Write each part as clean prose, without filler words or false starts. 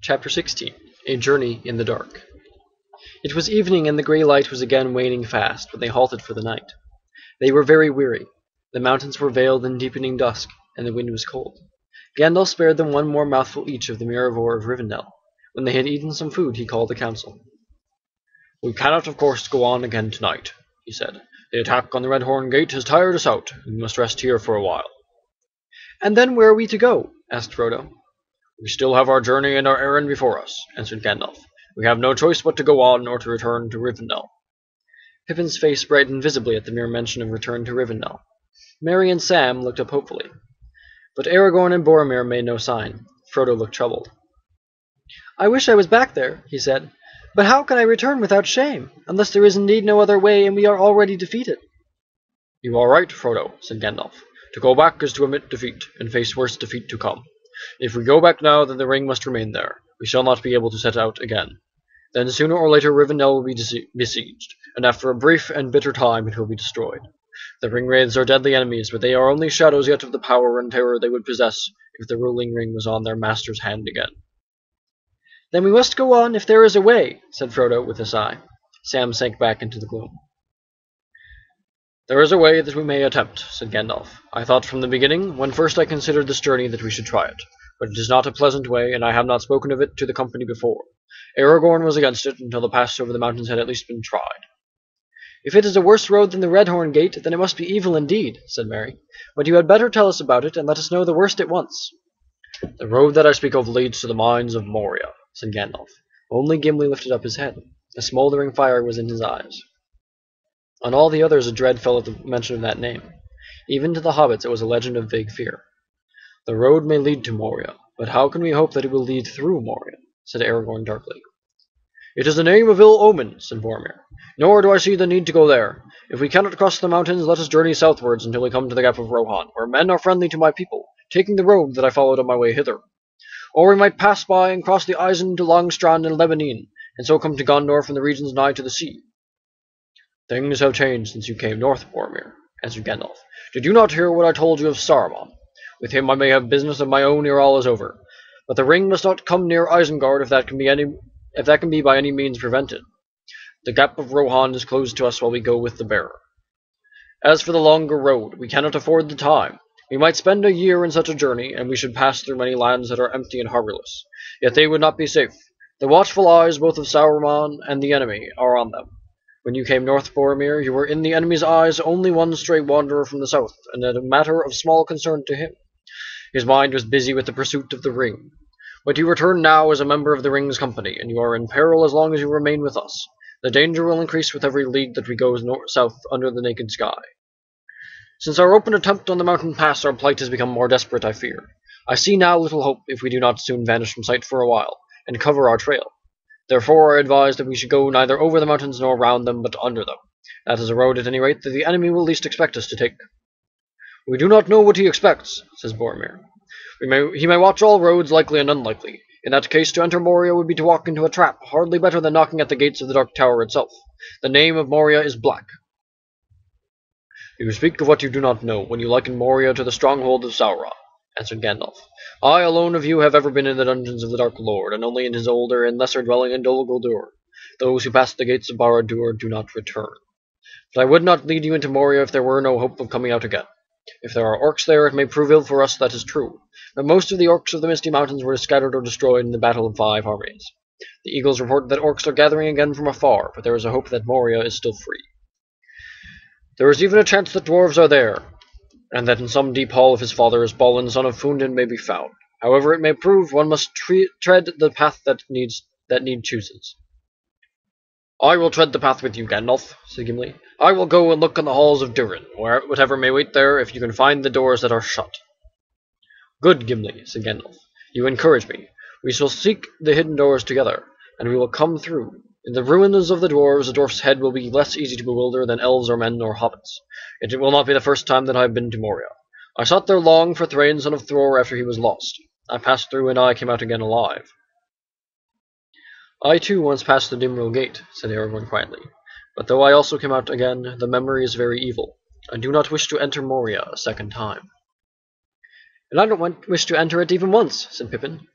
Chapter 16. A Journey in the Dark. It was evening, and the grey light was again waning fast when they halted for the night. They were very weary. The mountains were veiled in deepening dusk, and the wind was cold. Gandalf spared them one more mouthful each of the Mirror of Rivendell. When they had eaten some food, he called a council. "We cannot, of course, go on again tonight," he said. "The attack on the Red Horn Gate has tired us out, and we must rest here for a while." "And then where are we to go?" asked Frodo. "We still have our journey and our errand before us," answered Gandalf. "We have no choice but to go on or to return to Rivendell." Pippin's face brightened visibly at the mere mention of return to Rivendell. Merry and Sam looked up hopefully. But Aragorn and Boromir made no sign. Frodo looked troubled. "I wish I was back there," he said. "But how can I return without shame, unless there is indeed no other way and we are already defeated?" "You are right, Frodo," said Gandalf. "To go back is to admit defeat, and face worse defeat to come. If we go back now, then the ring must remain there. We shall not be able to set out again. Then sooner or later Rivendell will be besieged, and after a brief and bitter time it will be destroyed. The Ringwraiths are deadly enemies, but they are only shadows yet of the power and terror they would possess if the ruling ring was on their master's hand again." "Then we must go on if there is a way," said Frodo with a sigh. Sam sank back into the gloom. "There is a way that we may attempt," said Gandalf. "I thought from the beginning, when first I considered this journey, that we should try it. But it is not a pleasant way, and I have not spoken of it to the company before. Aragorn was against it until the pass over the mountains had at least been tried." "If it is a worse road than the Red Horn Gate, then it must be evil indeed," said Merry. "But you had better tell us about it, and let us know the worst at once." "The road that I speak of leads to the mines of Moria," said Gandalf. Only Gimli lifted up his head. A smouldering fire was in his eyes. On all the others a dread fell at the mention of that name. Even to the hobbits it was a legend of vague fear. "The road may lead to Moria, but how can we hope that it will lead through Moria?" said Aragorn darkly. "It is the name of ill omen," said Boromir. "Nor do I see the need to go there. If we cannot cross the mountains, let us journey southwards until we come to the Gap of Rohan, where men are friendly to my people, taking the road that I followed on my way hither. Or we might pass by and cross the Isen to Longstrand and Lebanon, and so come to Gondor from the regions nigh to the sea." "Things have changed since you came north, Boromir," answered Gandalf. "Did you not hear what I told you of Saruman? With him I may have business of my own ere all is over. But the ring must not come near Isengard if that can be by any means prevented. The Gap of Rohan is closed to us while we go with the bearer. As for the longer road, we cannot afford the time. We might spend a year in such a journey, and we should pass through many lands that are empty and harbourless. Yet they would not be safe. The watchful eyes both of Saruman and the enemy are on them. When you came north, Boromir, you were in the enemy's eyes only one stray wanderer from the south, and a matter of small concern to him. His mind was busy with the pursuit of the ring. But you return now as a member of the ring's company, and you are in peril as long as you remain with us. The danger will increase with every league that we go south under the naked sky. Since our open attempt on the mountain pass, our plight has become more desperate, I fear. I see now little hope if we do not soon vanish from sight for a while, and cover our trail. Therefore I advise that we should go neither over the mountains nor round them, but under them. That is a road, at any rate, that the enemy will least expect us to take." "We do not know what he expects," says Boromir. He may watch all roads, likely and unlikely. In that case, to enter Moria would be to walk into a trap, hardly better than knocking at the gates of the Dark Tower itself. The name of Moria is Black." "You speak of what you do not know, when you liken Moria to the stronghold of Sauron," answered Gandalf. "I alone of you have ever been in the dungeons of the Dark Lord, and only in his older and lesser dwelling in Dol Guldur. Those who pass the gates of Barad-dûr do not return. But I would not lead you into Moria if there were no hope of coming out again. If there are orcs there, it may prove ill for us, that is true. But most of the orcs of the Misty Mountains were scattered or destroyed in the Battle of 5 Armies. The eagles report that orcs are gathering again from afar, but there is a hope that Moria is still free. There is even a chance that dwarves are there, and that in some deep hall of his father Balin, son of Fundin, may be found. However it may prove, one must tread the path that need chooses." "I will tread the path with you, Gandalf," said Gimli. "I will go and look in the halls of Durin, whatever may wait there, if you can find the doors that are shut." "Good, Gimli," said Gandalf. "You encourage me. We shall seek the hidden doors together, and we will come through. In the ruins of the dwarves, a dwarf's head will be less easy to bewilder than elves or men or hobbits. Yet it will not be the first time that I have been to Moria. I sought there long for Thrain, son of Thror, after he was lost. I passed through, and I came out again alive." "I too once passed the Dimril Gate," said Aragorn quietly. "But though I also came out again, the memory is very evil. I do not wish to enter Moria a second time." "And I don't wish to enter it even once," said Pippin.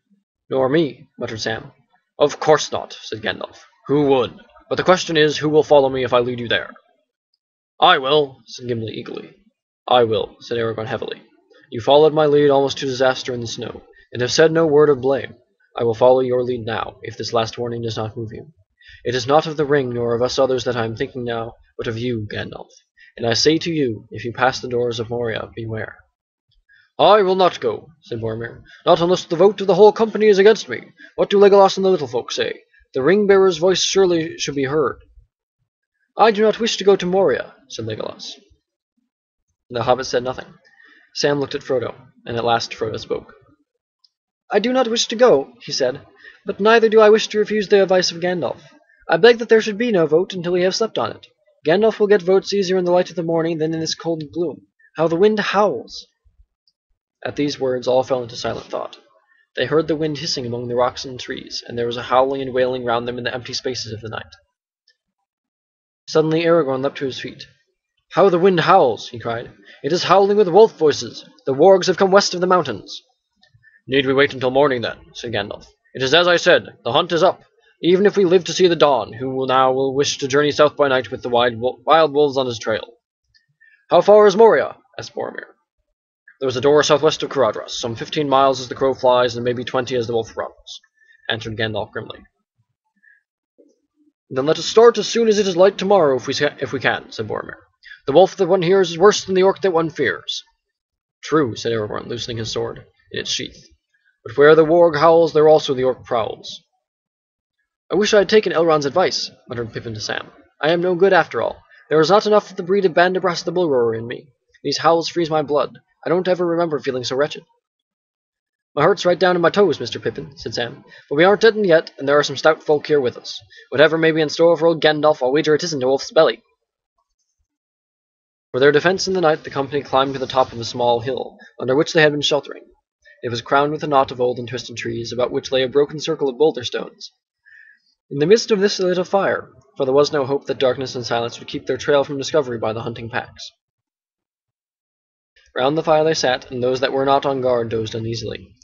Nor me, muttered Sam. Of course not, said Gandalf. Who would? But the question is, who will follow me if I lead you there? I will, said Gimli eagerly. I will, said Aragorn heavily. You followed my lead almost to disaster in the snow, and have said no word of blame. I will follow your lead now, if this last warning does not move you. It is not of the ring nor of us others that I am thinking now, but of you, Gandalf. And I say to you, if you pass the doors of Moria, beware. I will not go, said Boromir, not unless the vote of the whole company is against me. What do Legolas and the little folk say? The ring-bearer's voice surely should be heard. I do not wish to go to Moria, said Legolas. The hobbit said nothing. Sam looked at Frodo, and at last Frodo spoke. I do not wish to go, he said, but neither do I wish to refuse the advice of Gandalf. I beg that there should be no vote until we have slept on it. Gandalf will get votes easier in the light of the morning than in this cold gloom. How the wind howls! At these words all fell into silent thought. They heard the wind hissing among the rocks and trees, and there was a howling and wailing round them in the empty spaces of the night. Suddenly Aragorn leapt to his feet. How the wind howls! He cried. It is howling with wolf voices. The wargs have come west of the mountains. Need we wait until morning, then? Said Gandalf. It is as I said. The hunt is up. Even if we live to see the dawn, who will wish to journey south by night with the wild wolves on his trail? How far is Moria? Asked Boromir. There is a door southwest of Caradhras, some 15 miles as the crow flies, and maybe 20 as the wolf runs, answered Gandalf grimly. Then let us start as soon as it is light tomorrow, if we can, said Boromir. The wolf that one hears is worse than the orc that one fears. True, said Aragorn, loosening his sword in its sheath. But where the warg howls, there also the orc prowls. I wish I had taken Elrond's advice, muttered Pippin to Sam. I am no good after all. There is not enough of the breed of Bandabras the Bull-roarer in me. These howls freeze my blood. I don't ever remember feeling so wretched. My heart's right down to my toes, Mr. Pippin, said Sam. But we aren't dead yet, and there are some stout folk here with us. Whatever may be in store for old Gandalf, I'll wager it isn't a wolf's belly. For their defence in the night, the company climbed to the top of a small hill, under which they had been sheltering. It was crowned with a knot of old and twisted trees, about which lay a broken circle of boulder stones. In the midst of this they lit a fire, for there was no hope that darkness and silence would keep their trail from discovery by the hunting packs. Round the fire they sat, and those that were not on guard dozed uneasily.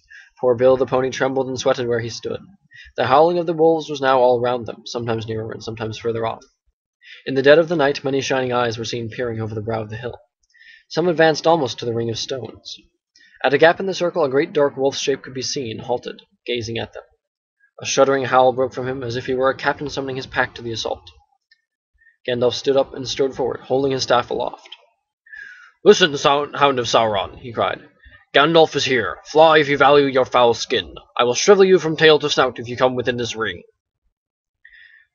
Poor Bill the pony trembled and sweated where he stood. The howling of the wolves was now all round them, sometimes nearer and sometimes further off. In the dead of the night many shining eyes were seen peering over the brow of the hill. Some advanced almost to the ring of stones. At a gap in the circle a great dark wolf's shape could be seen, halted, gazing at them. A shuddering howl broke from him, as if he were a captain summoning his pack to the assault. Gandalf stood up and strode forward, holding his staff aloft. Listen, hound of Sauron, he cried. Gandalf is here. Fly if you value your foul skin. I will shrivel you from tail to snout if you come within this ring.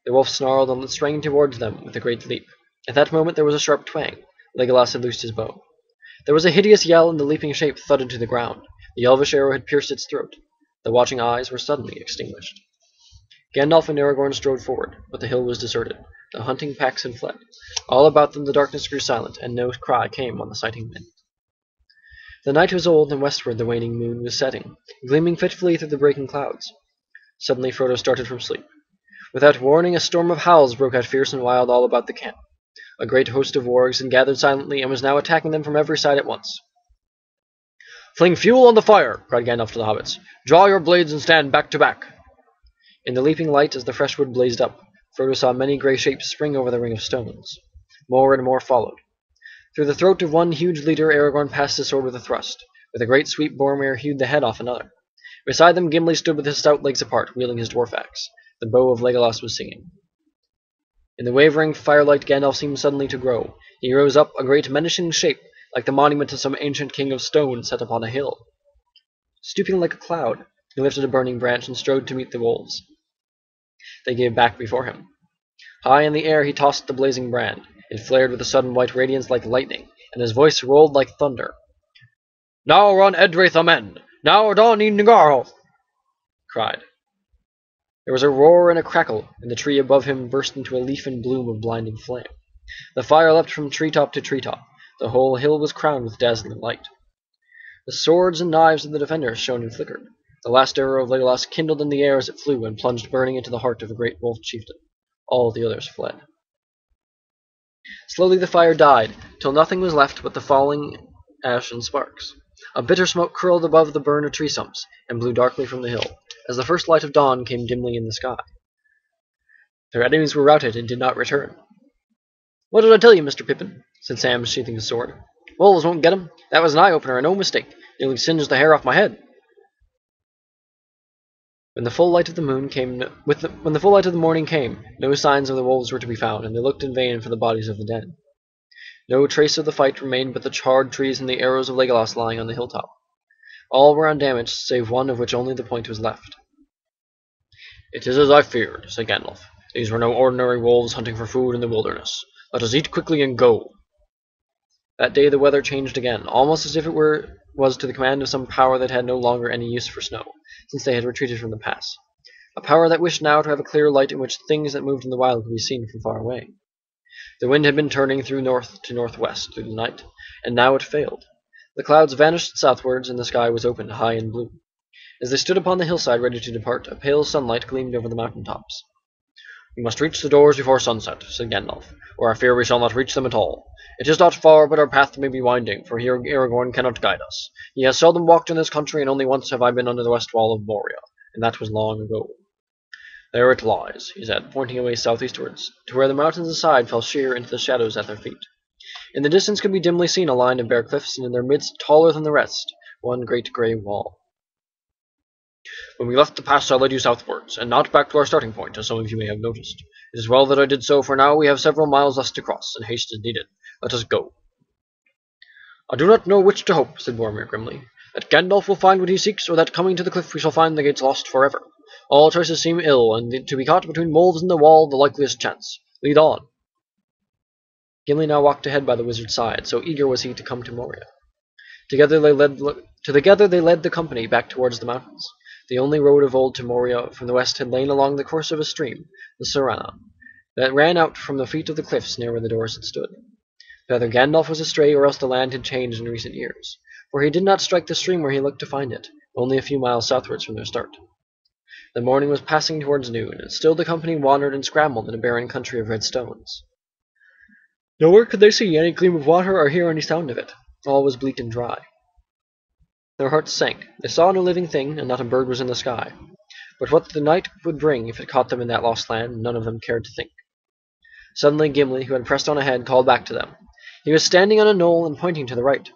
The wolf snarled and sprang towards them with a great leap. At that moment there was a sharp twang. Legolas had loosed his bow. There was a hideous yell, and the leaping shape thudded to the ground. The elvish arrow had pierced its throat. The watching eyes were suddenly extinguished. Gandalf and Aragorn strode forward, but the hill was deserted. The hunting packs had fled. All about them the darkness grew silent, and no cry came on the sighting wind. The night was old, and westward the waning moon was setting, gleaming fitfully through the breaking clouds. Suddenly Frodo started from sleep. Without warning, a storm of howls broke out fierce and wild all about the camp. A great host of wargs had gathered silently, and was now attacking them from every side at once. Fling fuel on the fire, cried Gandalf to the hobbits. Draw your blades and stand back to back. In the leaping light, as the fresh wood blazed up, Frodo saw many grey shapes spring over the ring of stones. More and more followed. Through the throat of one huge leader Aragorn passed his sword with a thrust. With a great sweep Boromir hewed the head off another. Beside them Gimli stood with his stout legs apart, wielding his dwarf axe. The bow of Legolas was singing. In the wavering firelight Gandalf seemed suddenly to grow. He rose up, a great menacing shape, like the monument of some ancient king of stone set upon a hill. Stooping like a cloud, he lifted a burning branch and strode to meet the wolves. They gave back before him. High in the air he tossed the blazing brand. It flared with a sudden white radiance like lightning, and his voice rolled like thunder. Now run Edreith amen! Now dawn Ngarl! Cried. There was a roar and a crackle, and the tree above him burst into a leaf and bloom of blinding flame. The fire leapt from treetop to treetop. The whole hill was crowned with dazzling light. The swords and knives of the defenders shone and flickered. The last arrow of Legolas kindled in the air as it flew, and plunged burning into the heart of a great wolf chieftain. All the others fled. Slowly the fire died, till nothing was left but the falling ash and sparks. A bitter smoke curled above the burn of tree stumps, and blew darkly from the hill, as the first light of dawn came dimly in the sky. Their enemies were routed and did not return. "What did I tell you, Mr. Pippin?" said Sam, sheathing his sword. "Wolves won't get him. That was an eye-opener, and no mistake. Nearly singed the hair off my head." When the full light of the morning came, no signs of the wolves were to be found, and they looked in vain for the bodies of the dead. No trace of the fight remained but the charred trees and the arrows of Legolas lying on the hilltop. All were undamaged, save one of which only the point was left. "It is as I feared," said Gandalf. "These were no ordinary wolves hunting for food in the wilderness. Let us eat quickly and go." That day the weather changed again, almost as if it was to the command of some power that had no longer any use for snow, since they had retreated from the pass. A power that wished now to have a clear light in which things that moved in the wild could be seen from far away. The wind had been turning through north to northwest through the night, and now it failed. The clouds vanished southwards, and the sky was open, high and blue. As they stood upon the hillside ready to depart, a pale sunlight gleamed over the mountain tops. "We must reach the doors before sunset," said Gandalf, "or I fear we shall not reach them at all. It is not far, but our path may be winding, for here Aragorn cannot guide us. He has seldom walked in this country, and only once have I been under the west wall of Moria, and that was long ago. There it lies," he said, pointing away southeastwards, to where the mountains aside fell sheer into the shadows at their feet. In the distance could be dimly seen a line of bare cliffs, and in their midst, taller than the rest, one great grey wall. "When we left the pass I led you southwards, and not back to our starting point, as some of you may have noticed. It is well that I did so, for now we have several miles less to cross, and haste is needed. Let us go." "I do not know which to hope," said Boromir grimly. "That Gandalf will find what he seeks, or that coming to the cliff we shall find the gates lost forever. All choices seem ill, and to be caught between wolves and the wall the likeliest chance. Lead on." Gimli now walked ahead by the wizard's side, so eager was he to come to Moria. Together they led the company back towards the mountains. The only road of old to Moria from the west had lain along the course of a stream, the Surana, that ran out from the feet of the cliffs near where the doors had stood. Either Gandalf was astray, or else the land had changed in recent years, for he did not strike the stream where he looked to find it, only a few miles southwards from their start. The morning was passing towards noon, and still the company wandered and scrambled in a barren country of red stones. Nowhere could they see any gleam of water or hear any sound of it. All was bleak and dry. Their hearts sank. They saw no living thing, and not a bird was in the sky. But what the night would bring if it caught them in that lost land, none of them cared to think. Suddenly Gimli, who had pressed on ahead, called back to them. He was standing on a knoll and pointing to the right.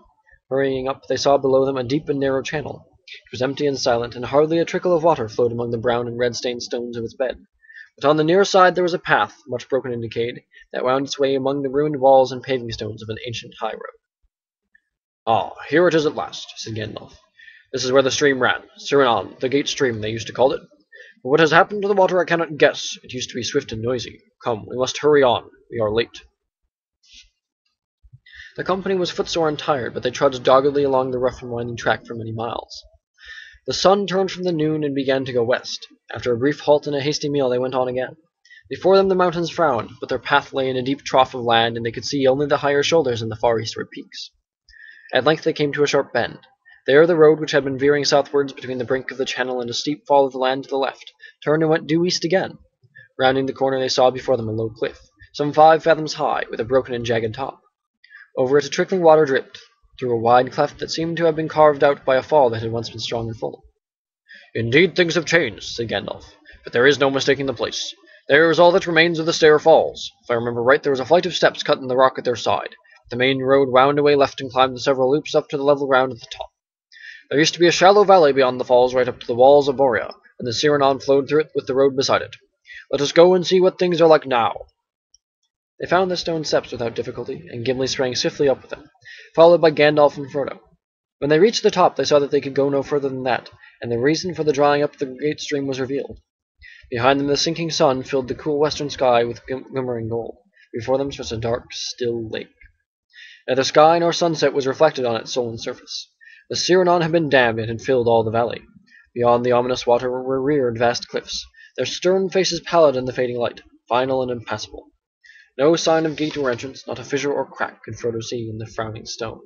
Hurrying up, they saw below them a deep and narrow channel. It was empty and silent, and hardly a trickle of water flowed among the brown and red-stained stones of its bed. But on the near side there was a path, much broken and decayed, that wound its way among the ruined walls and paving stones of an ancient high road. "Ah, here it is at last," said Gandalf. "This is where the stream ran, Sirinon, the Gate Stream they used to call it. But what has happened to the water I cannot guess. It used to be swift and noisy. Come, we must hurry on. We are late." The company was footsore and tired, but they trudged doggedly along the rough and winding track for many miles. The sun turned from the noon and began to go west. After a brief halt and a hasty meal they went on again. Before them the mountains frowned, but their path lay in a deep trough of land, and they could see only the higher shoulders and the far eastward peaks. At length they came to a sharp bend. There the road, which had been veering southwards between the brink of the channel and a steep fall of the land to the left, turned and went due east again. Rounding the corner they saw before them a low cliff, some 5 fathoms high, with a broken and jagged top. Over it a trickling water dripped, through a wide cleft that seemed to have been carved out by a fall that had once been strong and full. "Indeed things have changed," said Gandalf, "but there is no mistaking the place. There is all that remains of the Stair Falls. If I remember right, there was a flight of steps cut in the rock at their side. The main road wound away left and climbed the several loops up to the level ground at the top. There used to be a shallow valley beyond the falls right up to the walls of Moria, and the Sirinon flowed through it with the road beside it. Let us go and see what things are like now." They found the stone steps without difficulty, and Gimli sprang swiftly up with them, followed by Gandalf and Frodo. When they reached the top they saw that they could go no further than that, and the reason for the drawing up the great stream was revealed. Behind them the sinking sun filled the cool western sky with glimmering gold. Before them stretched a dark, still lake. Neither sky nor sunset was reflected on its sullen surface. The Sirinon had been dammed and had filled all the valley. Beyond the ominous water were reared vast cliffs, their stern faces pallid in the fading light, final and impassable. No sign of gate or entrance, not a fissure or crack could Frodo see in the frowning stone.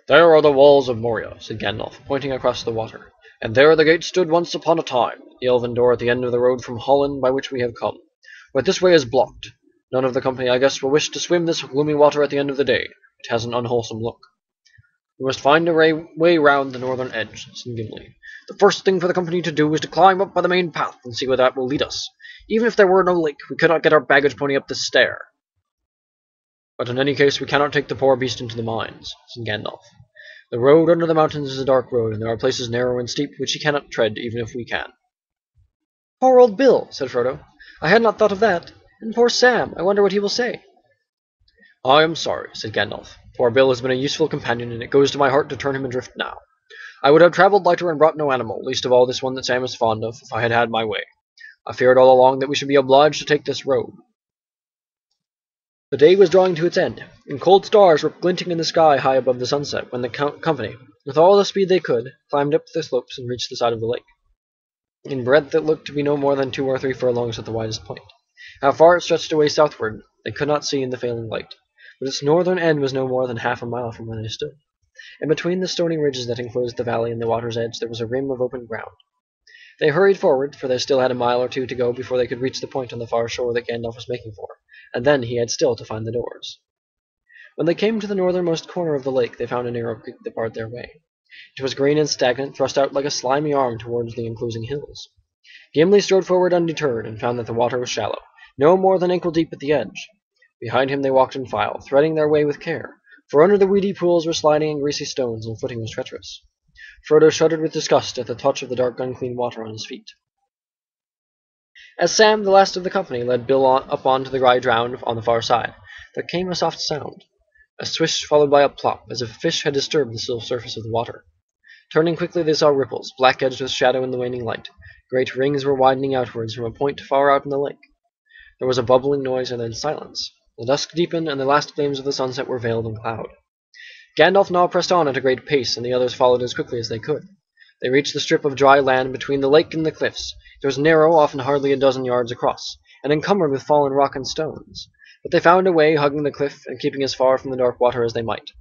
"There are the walls of Moria," said Gandalf, pointing across the water. "And there the gate stood once upon a time, the elven door at the end of the road from Holland by which we have come. But this way is blocked. None of the company, I guess, will wish to swim this gloomy water at the end of the day. It has an unwholesome look." We must find a way round the northern edge, said Gimli. The first thing for the company to do is to climb up by the main path and see where that will lead us. Even if there were no lake, we could not get our baggage pony up this stair. But in any case, we cannot take the poor beast into the mines, said Gandalf. The road under the mountains is a dark road, and there are places narrow and steep which he cannot tread, even if we can. Poor old Bill, said Frodo. I had not thought of that. And poor Sam, I wonder what he will say. I am sorry, said Gandalf. Poor Bill has been a useful companion, and it goes to my heart to turn him adrift now. I would have travelled lighter and brought no animal, least of all this one that Sam is fond of, if I had had my way. I feared all along that we should be obliged to take this road. The day was drawing to its end, and cold stars were glinting in the sky high above the sunset when the company, with all the speed they could, climbed up the slopes and reached the side of the lake. In breadth it looked to be no more than 2 or 3 furlongs at the widest point. How far it stretched away southward they could not see in the failing light, but its northern end was no more than half a mile from where they stood, and between the stony ridges that enclosed the valley and the water's edge there was a rim of open ground. They hurried forward, for they still had a mile or 2 to go before they could reach the point on the far shore that Gandalf was making for, and then he had still to find the doors. When they came to the northernmost corner of the lake, they found a narrow creek that barred their way. It was green and stagnant, thrust out like a slimy arm towards the enclosing hills. Gimli strode forward undeterred, and found that the water was shallow, no more than ankle deep at the edge. Behind him they walked in file, threading their way with care, for under the weedy pools were sliding and greasy stones, and footing was treacherous. Frodo shuddered with disgust at the touch of the dark, unclean water on his feet. As Sam, the last of the company, led Bill up onto the dry ground on the far side, there came a soft sound, a swish followed by a plop, as if a fish had disturbed the still surface of the water. Turning quickly they saw ripples, black-edged with shadow in the waning light. Great rings were widening outwards from a point far out in the lake. There was a bubbling noise and then silence. The dusk deepened, and the last gleams of the sunset were veiled in cloud. Gandalf now pressed on at a great pace, and the others followed as quickly as they could. They reached the strip of dry land between the lake and the cliffs. It was narrow, often hardly a dozen yards across, and encumbered with fallen rock and stones. But they found a way, hugging the cliff, and keeping as far from the dark water as they might.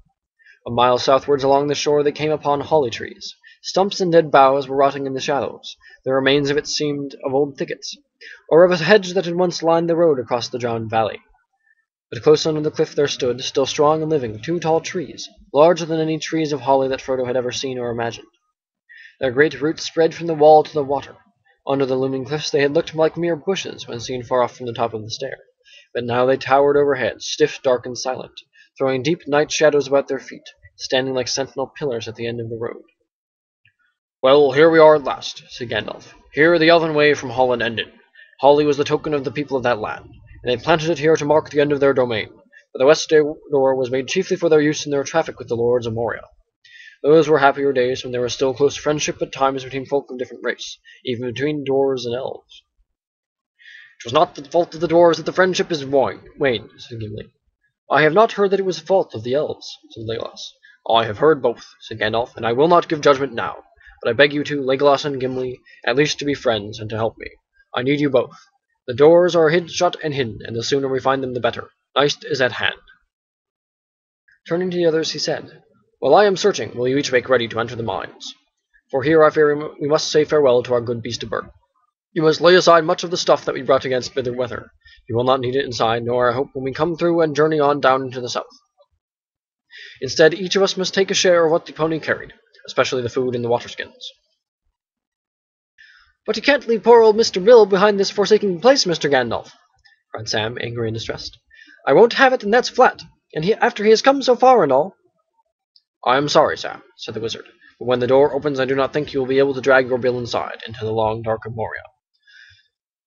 A mile southwards along the shore they came upon holly trees. Stumps and dead boughs were rotting in the shallows. The remains of it seemed of old thickets, or of a hedge that had once lined the road across the drowned valley. But close under the cliff there stood, still strong and living, 2 tall trees, larger than any trees of holly that Frodo had ever seen or imagined. Their great roots spread from the wall to the water. Under the looming cliffs they had looked like mere bushes when seen far off from the top of the stair, but now they towered overhead, stiff, dark, and silent, throwing deep night shadows about their feet, standing like sentinel pillars at the end of the road. "Well, here we are at last," said Gandalf. "Here the elven way from Holland ended. Holly was the token of the people of that land, and they planted it here to mark the end of their domain, but the west door was made chiefly for their use in their traffic with the lords of Moria. Those were happier days when there was still close friendship at times between folk of different race, even between dwarves and elves." "It was not the fault of the dwarves that the friendship is waned," said Gimli. "I have not heard that it was the fault of the elves," said Legolas. "I have heard both," said Gandalf, "and I will not give judgment now. But I beg you two, Legolas and Gimli, at least to be friends and to help me. I need you both. The doors are shut and hidden, and the sooner we find them the better. Night is at hand." Turning to the others, he said, "While I am searching, will you each make ready to enter the mines? For here I fear we must say farewell to our good beast of burden. You must lay aside much of the stuff that we brought against bitter weather. You will not need it inside, nor I hope when we come through and journey on down into the south. Instead, each of us must take a share of what the pony carried, especially the food and the water-skins." "But you can't leave poor old Mr. Bill behind this forsaken place, Mr. Gandalf," cried Sam, angry and distressed. "I won't have it, and that's flat, and after he has come so far and all." "I am sorry, Sam," said the wizard, "but when the door opens I do not think you will be able to drag your Bill inside, into the long dark of Moria.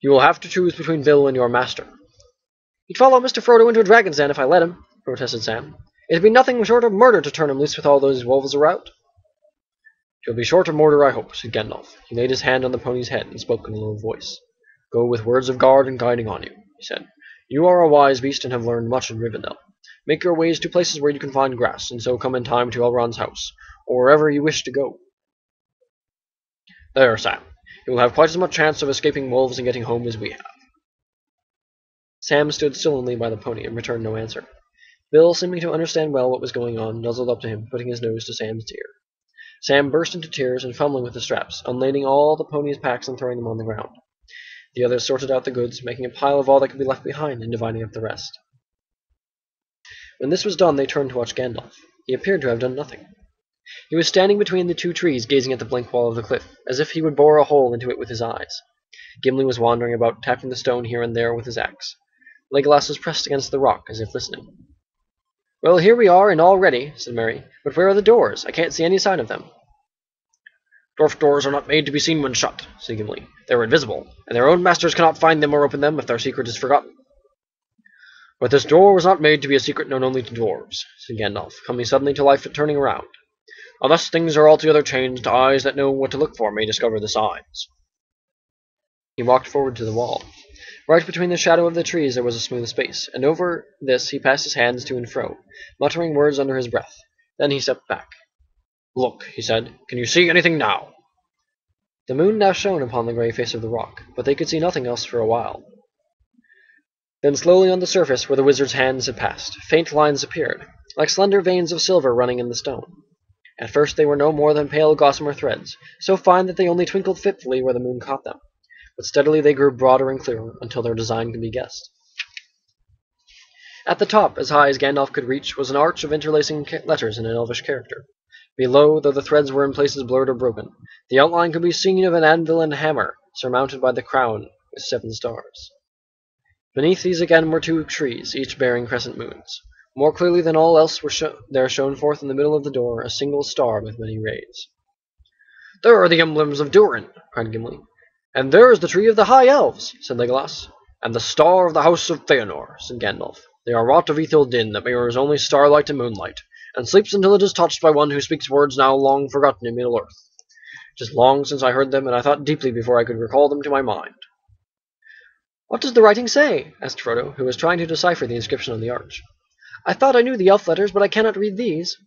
You will have to choose between Bill and your master." "He'd follow Mr. Frodo into a dragon's den if I let him," protested Sam. "It'd be nothing short of murder to turn him loose with all those wolves around." "He'll be short of murder, I hope," said Gandalf. He laid his hand on the pony's head and spoke in a low voice. "Go with words of guard and guiding on you," he said. "You are a wise beast and have learned much in Rivendell. Make your ways to places where you can find grass, and so come in time to Elrond's house, or wherever you wish to go. There, Sam. You will have quite as much chance of escaping wolves and getting home as we have." Sam stood sullenly by the pony and returned no answer. Bill, seeming to understand well what was going on, nuzzled up to him, putting his nose to Sam's ear. Sam burst into tears and fumbling with the straps, unlading all the pony's packs and throwing them on the ground. The others sorted out the goods, making a pile of all that could be left behind and dividing up the rest. When this was done, they turned to watch Gandalf. He appeared to have done nothing. He was standing between the two trees, gazing at the blank wall of the cliff, as if he would bore a hole into it with his eyes. Gimli was wandering about, tapping the stone here and there with his axe. Legolas was pressed against the rock, as if listening. "Well, here we are, and all ready," said Merry. "But where are the doors? I can't see any sign of them." "Dwarf doors are not made to be seen when shut," said Gimli. "They are invisible, and their own masters cannot find them or open them if their secret is forgotten." "But this door was not made to be a secret known only to dwarves," said Gandalf, coming suddenly to life and turning around. "Unless things are altogether changed, eyes that know what to look for may discover the signs." He walked forward to the wall. Right between the shadow of the trees there was a smooth space, and over this he passed his hands to and fro, muttering words under his breath. Then he stepped back. "Look," he said. "Can you see anything now?" The moon now shone upon the grey face of the rock, but they could see nothing else for a while. Then slowly on the surface, where the wizard's hands had passed, faint lines appeared, like slender veins of silver running in the stone. At first they were no more than pale gossamer threads, so fine that they only twinkled fitfully where the moon caught them. But steadily they grew broader and clearer, until their design could be guessed. At the top, as high as Gandalf could reach, was an arch of interlacing letters in an elvish character. Below, though the threads were in places blurred or broken, the outline could be seen of an anvil and hammer, surmounted by the crown with 7 stars. Beneath these again were 2 trees, each bearing crescent moons. More clearly than all else there shone forth in the middle of the door a single star with many rays. "There are the emblems of Durin," cried Gimli. "And there is the tree of the High Elves," said Legolas. "And the star of the House of Feanor," said Gandalf. "They are wrought of Ethel Din that mirrors only starlight and moonlight, and sleeps until it is touched by one who speaks words now long forgotten in Middle-earth. It is long since I heard them, and I thought deeply before I could recall them to my mind." "What does the writing say?" asked Frodo, who was trying to decipher the inscription on the arch. "I thought I knew the elf letters, but I cannot read these."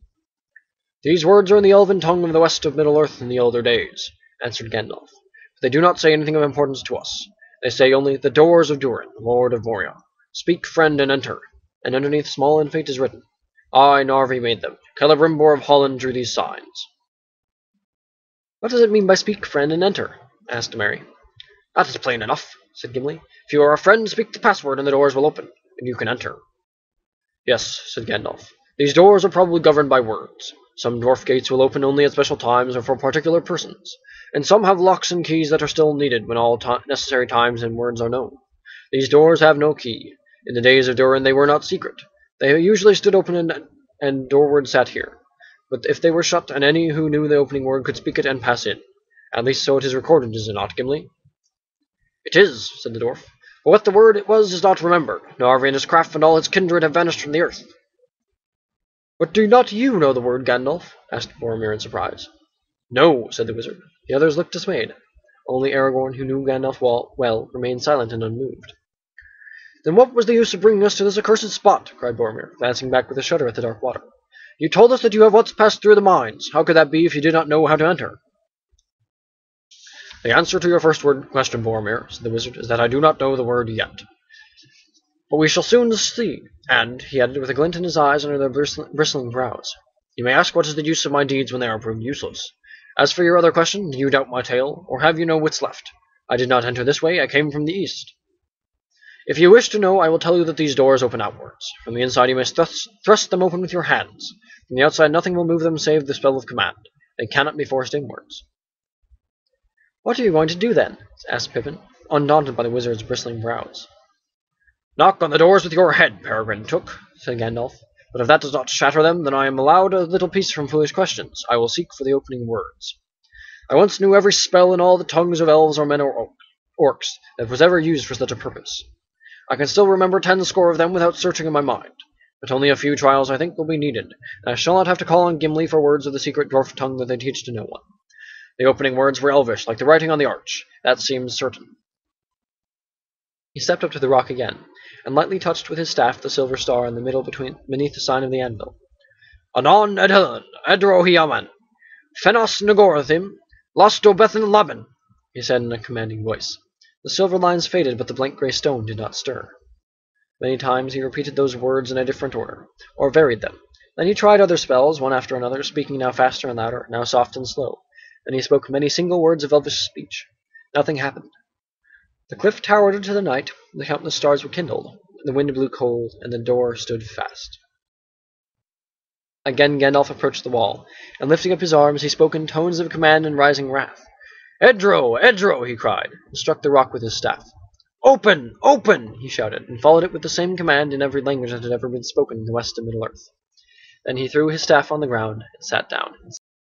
"These words are in the elven tongue of the west of Middle-earth in the elder days," answered Gandalf. "But they do not say anything of importance to us. They say only, 'The doors of Durin, Lord of Moria. Speak, friend, and enter.' And underneath, small and faint, is written, 'I, Narvi, made them. Celebrimbor of Holland drew these signs.'" "What does it mean by 'speak, friend, and enter'?" asked Merry. "That is plain enough," said Gimli. "If you are a friend, speak the password, and the doors will open, and you can enter." "Yes," said Gandalf. "These doors are probably governed by words. Some dwarf gates will open only at special times or for particular persons, and some have locks and keys that are still needed when all necessary times and words are known. These doors have no key. In the days of Durin they were not secret. They usually stood open and doorward sat here. But if they were shut, and any who knew the opening word could speak it and pass in. At least so it is recorded, is it not, Gimli?" "It is," said the dwarf. "But what the word it was is not remembered. Narvi and his craft and all his kindred have vanished from the earth." "But do not you know the word, Gandalf?" asked Boromir in surprise. "No," said the wizard. The others looked dismayed. Only Aragorn, who knew Gandalf well, remained silent and unmoved. "Then what was the use of bringing us to this accursed spot?" cried Boromir, glancing back with a shudder at the dark water. "You told us that you have once passed through the mines. How could that be if you did not know how to enter?" "The answer to your first question, Boromir," said the wizard, "is that I do not know the word yet. But we shall soon see, and," he added, with a glint in his eyes under their bristling brows, "you may ask what is the use of my deeds when they are proved useless. As for your other question, do you doubt my tale, or have you no wits left? I did not enter this way, I came from the east. If you wish to know, I will tell you that these doors open outwards. From the inside you must thrust them open with your hands. From the outside nothing will move them save the spell of command. They cannot be forced inwards." "What are you going to do, then?" asked Pippin, undaunted by the wizard's bristling brows. "Knock on the doors with your head, Peregrine Took," said Gandalf. "But if that does not shatter them, then I am allowed a little peace from foolish questions. I will seek for the opening words. I once knew every spell in all the tongues of elves or men or orcs that was ever used for such a purpose. I can still remember 10 score of them without searching in my mind. But only a few trials, I think, will be needed, and I shall not have to call on Gimli for words of the secret dwarf tongue that they teach to no one. The opening words were elvish, like the writing on the arch. That seems certain." He stepped up to the rock again, and lightly touched with his staff the silver star in the middle beneath the sign of the anvil. "Anon edhelen, edrohiaman, fenos nagorthim, losto bethan laban," he said in a commanding voice. The silver lines faded, but the blank grey stone did not stir. Many times he repeated those words in a different order, or varied them. Then he tried other spells, one after another, speaking now faster and louder, now soft and slow. Then he spoke many single words of elvish speech. Nothing happened. The cliff towered into the night, the countless stars were kindled, the wind blew cold, and the door stood fast. Again Gandalf approached the wall, and lifting up his arms, he spoke in tones of command and rising wrath. "Edro! Edro!" he cried, and struck the rock with his staff. "Open! Open!" he shouted, and followed it with the same command in every language that had ever been spoken in the west of Middle-earth. Then he threw his staff on the ground and sat down.